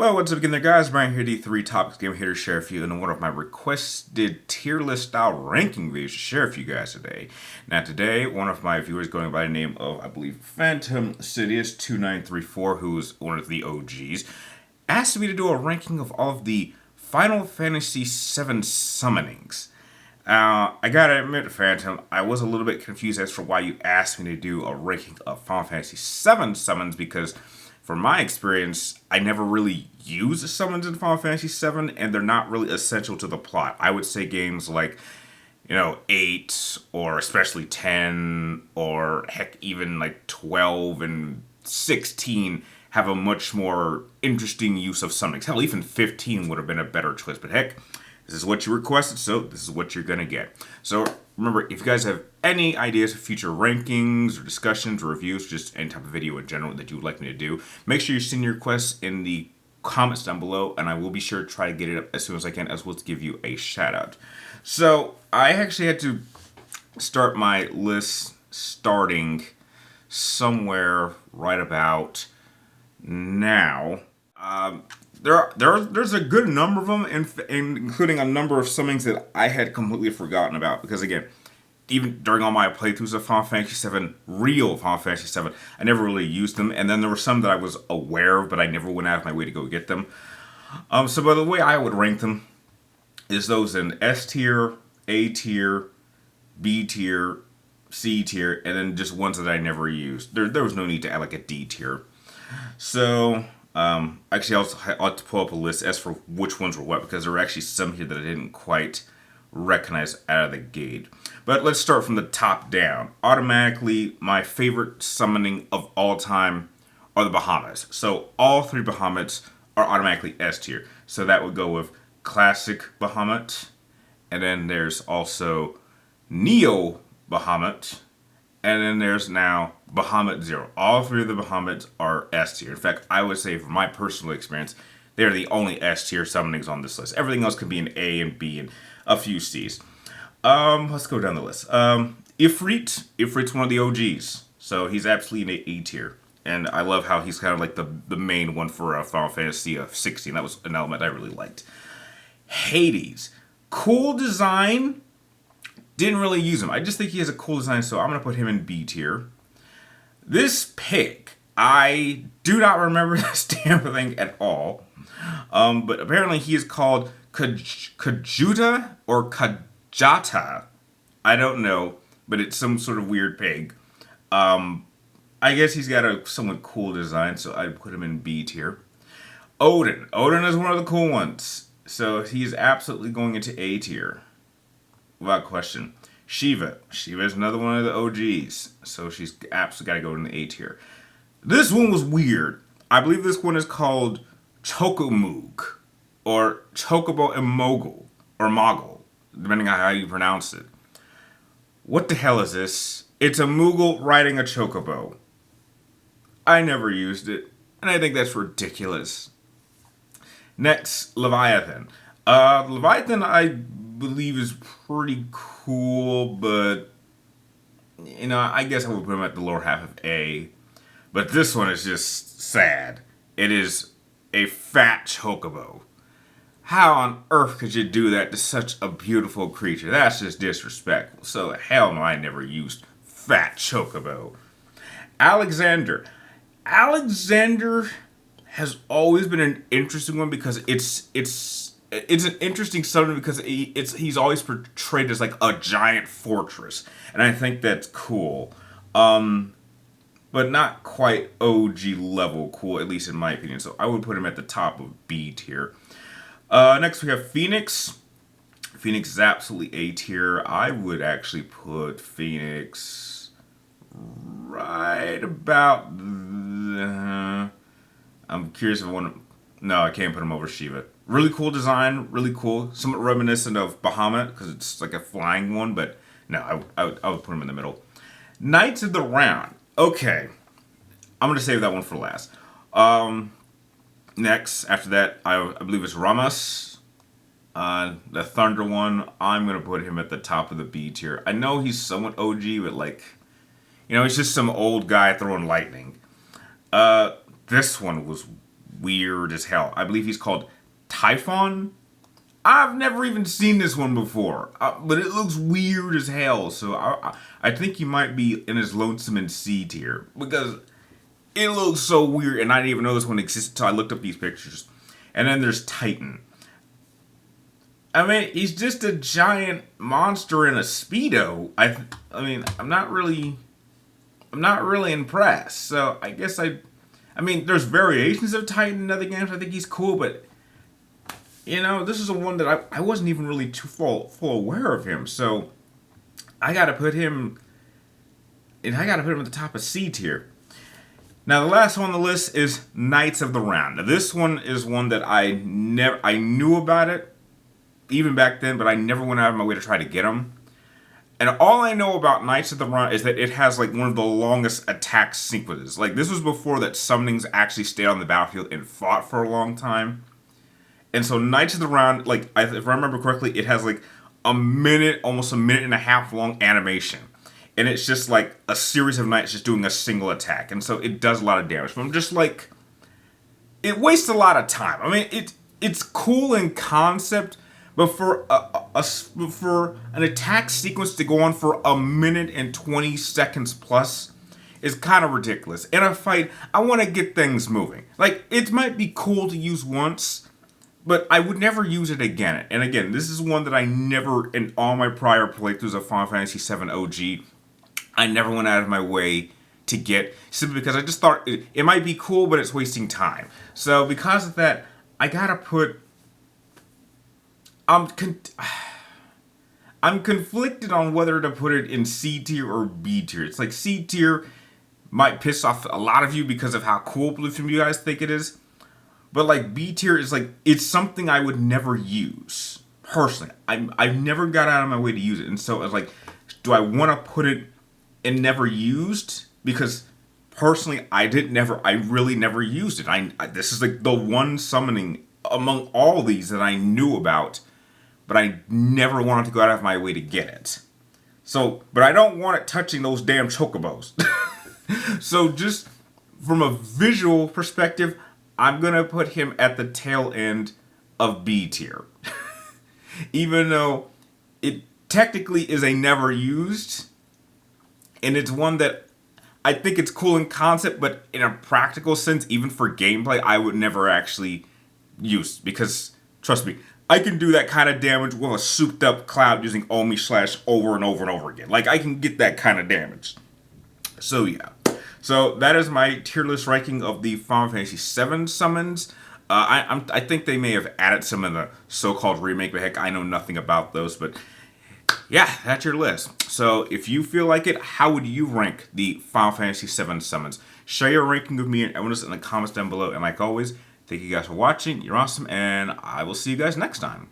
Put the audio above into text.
Well, what's up again there, guys? Brian here, the 3 Topics Game, here to share with you in one of my requested tier list style ranking videos to share with you guys today. Now today, one of my viewers going by the name of, I believe, Phantom Sidious2934, who is one of the OGs, asked me to do a ranking of all of the Final Fantasy VII summonings. I gotta admit, Phantom, I was a little bit confused as for why you asked me to do a ranking of Final Fantasy VII summons, because from my experience, I never really use the summons in Final Fantasy VII, and they're not really essential to the plot. I would say games like, 8, or especially 10, or heck, even like 12 and 16 have a much more interesting use of summonings. Hell, even 15 would have been a better choice, but heck, this is what you requested, so this is what you're gonna get. So remember, if you guys have any ideas for future rankings or discussions or reviews, just any type of video in general that you would like me to do, make sure you send your requests in the comments down below, and I will be sure to try to get it up as soon as I can, as well as give you a shout out. So I actually had to start my list starting somewhere right about now. There's a good number of them, including a number of summonings that I had completely forgotten about. Because again, even during all my playthroughs of Final Fantasy VII, real Final Fantasy VII, I never really used them. And then there were some that I was aware of, but I never went out of my way to go get them. So by the way I would rank them is those in S tier, A tier, B tier, C tier, and then just ones that I never used. There was no need to add like a D tier. So actually, I'll have to pull up a list as for which ones were what, because there were actually some here that I didn't quite recognize out of the gate. But let's start from the top down. Automatically, my favorite summoning of all time are the Bahamut. So all 3 Bahamuts are automatically S tier. So that would go with Classic Bahamut, and then there's also Neo Bahamut, and then there's now Bahamut Zero. All 3 of the Bahamuts are S tier. In fact, I would say from my personal experience, they're the only S tier summonings on this list. Everything else could be an A and B and a few C's. Let's go down the list. Ifrit's one of the OGs, so he's absolutely an A tier. And I love how he's kind of like the main one for Final Fantasy 16. That was an element I really liked. Hades. Cool design. Didn't really use him. I just think he has a cool design, so I'm going to put him in B tier. This pig, I do not remember this damn thing at all. But apparently he is called Kajuta or Kajata. I don't know, but it's some sort of weird pig. I guess he's got a somewhat cool design, so I'd put him in B tier. Odin. Odin is one of the cool ones, so he's absolutely going into A tier. Without question. Shiva. Shiva is another one of the OGs, so she's absolutely got to go in the A tier. This one was weird. I believe this one is called Chocomoog, or Chocobo and Mogul, or Mogul, depending on how you pronounce it. What the hell is this? It's a Moogle riding a Chocobo. I never used it, and I think that's ridiculous. Next, Leviathan. Leviathan, I believe, is pretty cool, but I guess I would put him at the lower half of A. But this one is just sad. It is a fat Chocobo. How on earth could you do that to such a beautiful creature? That's just disrespectful. So hell no, I never used fat Chocobo. Alexander. Alexander has always been an interesting one because it's an interesting summon because he's always portrayed as like a giant fortress, and I think that's cool, but not quite OG level cool, at least in my opinion. So I would put him at the top of B tier. Next we have Phoenix. Phoenix is absolutely A tier. I would actually put Phoenix right about. I'm curious if I want to. No, I can't put him over Shiva. Really cool design, really cool. Somewhat reminiscent of Bahamut, because it's like a flying one, but no, I would put him in the middle. Knights of the Round. Okay. I'm going to save that one for last. Next, after that, I believe it's Ramas. The Thunder one, I'm going to put him at the top of the B tier. I know he's somewhat OG, but he's just some old guy throwing lightning. This one was weird as hell. I believe he's called Typhon. I've never even seen this one before, but it looks weird as hell. So I think he might be in his lonesome in C tier because it looks so weird, and I didn't even know this one existed until I looked up these pictures. And then there's Titan. I mean, he's just a giant monster in a Speedo. I mean, I'm not really impressed. So I guess I mean, there's variations of Titan in other games. I think he's cool, but you know, this is a one that I wasn't even really too full aware of him. So I gotta put him at the top of C tier. Now the last one on the list is Knights of the Round. Now this one is one that I knew about it even back then, but I never went out of my way to try to get them. And all I know about Knights of the Round is that it has like one of the longest attack sequences. Like this was before that summonings actually stayed on the battlefield and fought for a long time. And so Knights of the Round, like if I remember correctly, it has like almost a minute and a half long animation. And it's just like a series of knights just doing a single attack. And so it does a lot of damage. But I'm just like, it wastes a lot of time. I mean, it's cool in concept, but for for an attack sequence to go on for a minute and 20 seconds plus is kind of ridiculous. In a fight, I want to get things moving. Like, it might be cool to use once, but I would never use it again. And again, this is one that I never, in all my prior playthroughs of Final Fantasy VII OG, I never went out of my way to get, simply because I just thought it might be cool, but it's wasting time. So because of that, I gotta put... I'm conflicted on whether to put it in C tier or B tier. It's like C tier might piss off a lot of you because of how cool some of you guys think it is. But like B tier is like, it's something I would never use. Personally, I've never got out of my way to use it. And so it's like, do I want to put it in never used? Because personally, I really never used it. This is like the one summoning among all these that I knew about, but I never wanted to go out of my way to get it. So, but I don't want it touching those damn chocobos. So just from a visual perspective, I'm going to put him at the tail end of B tier. Even though it technically is a never used, and it's one that I think it's cool in concept, but in a practical sense, even for gameplay, I would never actually use. Because, trust me, I can do that kind of damage with a souped up Cloud using Omi Slash over and over and over again. Like, I can get that kind of damage. So, yeah. So that is my tier list ranking of the Final Fantasy VII summons. I think they may have added some in the so-called remake, but heck, I know nothing about those. But yeah, that's your list. So if you feel like it, how would you rank the Final Fantasy VII summons? Share your ranking with me and everyone else in the comments down below. And like always, thank you guys for watching. You're awesome, and I will see you guys next time.